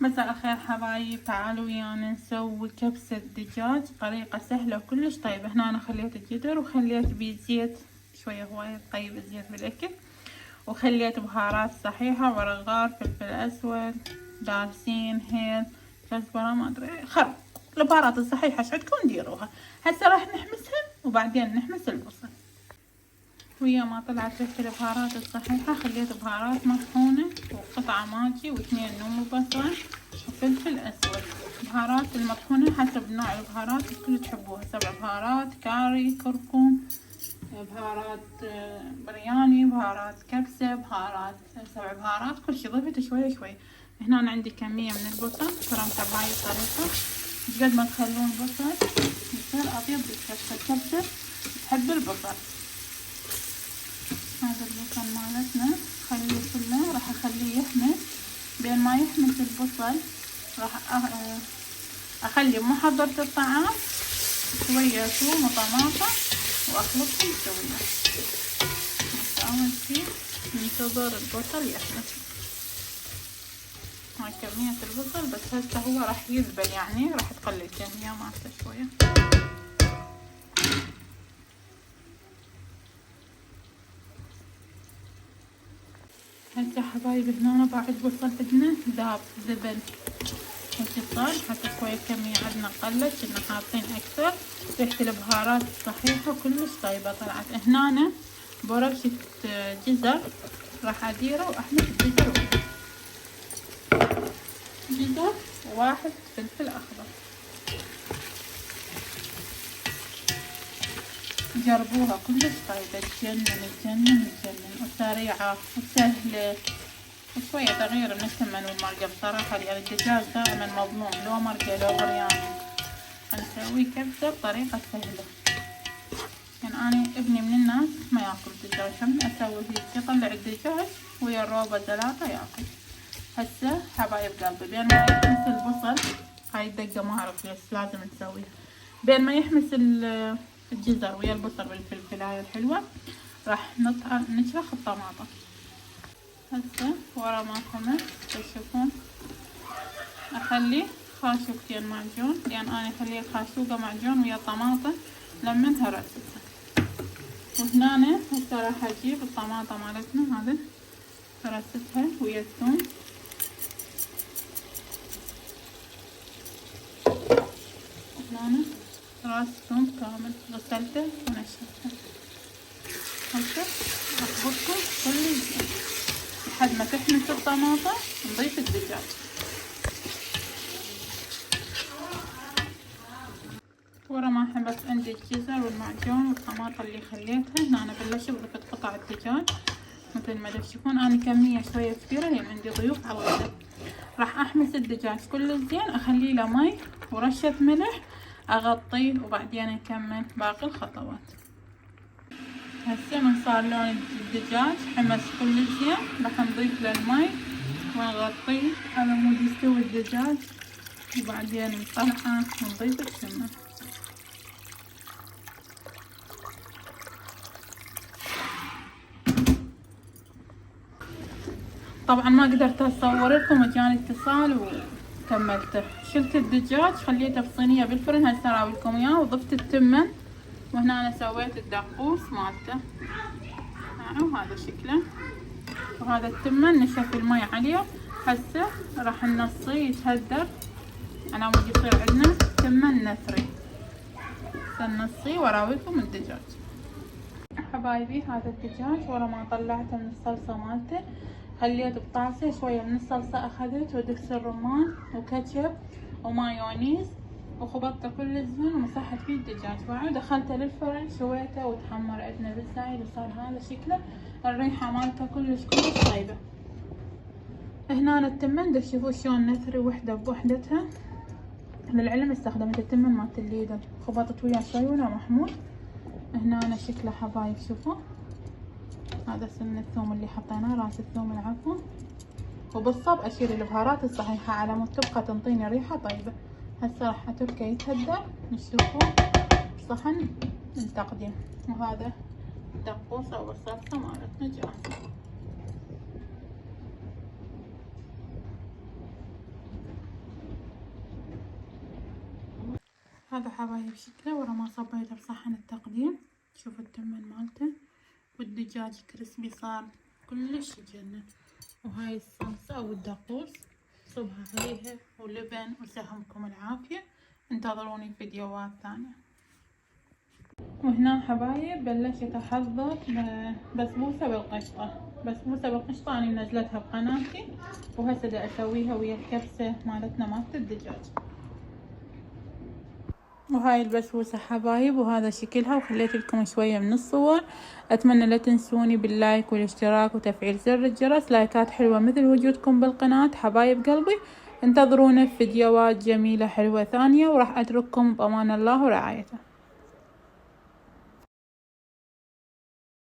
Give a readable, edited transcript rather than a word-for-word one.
مساء الخير حبايب، تعالوا ويانا نسوي كبسة دجاج طريقة سهلة وكلش طيبة. هنا أنا خليت الجدر وخليت بيه زيت شوية، هواية طيب الزيت بالأكل، وخليت بهارات صحيحة، ورق غار، فلفل أسود، دارسين، هيل، كزبرة، ما أدري، خل. البهارات الصحيحة ايش عندكم ديروها. هسه راح نحمسها وبعدين نحمس البصل. ويا ما طلعت ريحة البهارات الصحيحة خليت بهارات مطحونة وقطعة ماجي واثنين نوم وبصل وفلفل أسود. بهارات المطحونة حسب نوع البهارات اللي تحبوها، 7 بهارات، كاري، كركم، بهارات برياني، بهارات كبسة، بهارات 7 بهارات، كل شي ضفت شوية شوية. هنا أنا عندي كمية من البصل فرمتها بهاي الطريقة. قد ما تخلون البصل يصير أبيض بالكبسة. الكبسة تحب البصل. هذا البصل مالتنا خليه كله، راح اخليه يحمس. بين ما يحمس البصل راح اخلي محضرة الطعام شوية ثوم وطماطم واخلطهم سويا. بس اول شي ننتظر البصل يحمس. هاي كمية البصل، بس هسه هو راح يذبل، يعني راح تقل الكمية مالته شوية. هسه حبايبي هنا بعد بصل عندنا ذاب ذبل هيك صار، حتى شوية كمية عندنا قلت، كنا حاطين اكثر. ريحة البهارات الصحيحة كلش طيبة طلعت. هنا برشة جزر راح اديره واحمس الجزر جزر وواحد فلفل اخضر. جربوها كلش طيبة، تجنن وسريعة وسهلة، وشوية تغيير من الثمن والمرقة بصراحة، لأن الدجاج دائما مظلوم، لو مرقة لو برياني. هنسوي كبسة بطريقة سهلة. يعني أنا ابني من الناس ما ياكل دجاج، هم أسوي هيك يطلع الدجاج ويا الروبة زلاطة ياكل. هسه حبايب قلبي بين ما يحمس البصل، هاي الدقة ما أعرف ليش لازم نسويها، بين ما يحمس الجزر ويا البصل والفلفل هاي الحلوة، راح نشرخ الطماطم. هسه ورا ما حمس تشوفون اخلي خاشوقتين معجون، لان انا اخلي خاشوقة معجون ويا الطماطم لمن هرستها. وهنا هسه راح اجيب الطماطم مالتنا هذا هرستها ويا الثوم. هنا راس ثوم كامل غسلته ونشفته. هسه اخبطهم كل زين لحد ما تحمس الطماطم. نضيف الدجاج. ورا ما حمس عندي الجزر والمعجون والطماطم اللي خليتها، هنا انا بلشت ضفت قطع الدجاج مثل ما تشوفون. انا كمية شوية كبيرة لان عندي ضيوف على الغداء. راح احمس الدجاج كل زين، اخليه له مي ورشة ملح، اغطيه وبعدين نكمل باقي الخطوات. هسه من صار لون الدجاج حمس كل زين، راح نضيف له المي ونغطيه على مود يستوي الدجاج، وبعدين نطلعه ونضيف السمن. طبعا ما قدرت اصور لكم، جاني اتصال وكملته. شلت الدجاج خليته في صينية بالفرن، هسه اراويكم اياه. وضفت التمن، وهنا انا سويت الدقوس مالته، وهذا شكله. وهذا التمن نشف المي عليه. هسه راح نصيه يتهدر على مود يصير عندنا تمن نثري. هسه نصيه واراويكم الدجاج. حبايبي هذا الدجاج ورا ما طلعته من الصلصة مالته، خليت بطاسة شوية من الصلصة اخذت ودبس الرمان وكاتشب ومايونيز وخبطته كل زين ومسحت فيه الدجاج. بعد دخلته للفرن شويته وتحمر عندنا بالزايد وصار هذا شكله. الريحة مالته كلش طيبة. هنا التمن تشوفوا شلون نثري وحدة بوحدتها. للعلم استخدمت التمن مالت الليدل، خبطت وياه شوي ولا محمود. هنا شكله حبايب شوفوا، هذا سمن الثوم اللي حطيناه، راس الثوم العفو. وبالصب اشيل البهارات الصحيحة على مود تبقى تنطيني ريحة طيبة. هسه راح اتركه يتهدى نشوفه بصحن للتقديم. وهذا الدقوسة والصلصة مالتنا جاهزة. هذا حبايب شكله ورا ما صبيته بصحن التقديم. شوفوا التمن مالته والدجاج كريسبي صار كلش يجنن. وهاي الصلصة او الدقوس صبها عليها ولبن وسهمكم العافية. انتظروني في فيديوهات ثانية. وهنا حبايب بلشت احضر بسبوسة بالقشطة. بسبوسة بالقشطة انا منزلتها بقناتي وهسه دا اسويها ويا الكبسة مالتنا مالت الدجاج. وهاي البسبوسة حبايب وهذا شكلها وخليت لكم شوية من الصور. اتمنى لا تنسوني باللايك والاشتراك وتفعيل زر الجرس. لايكات حلوة مثل وجودكم بالقناة حبايب قلبي. انتظرونا في فيديوهات جميلة حلوة ثانية وراح اترككم بامان الله ورعايته.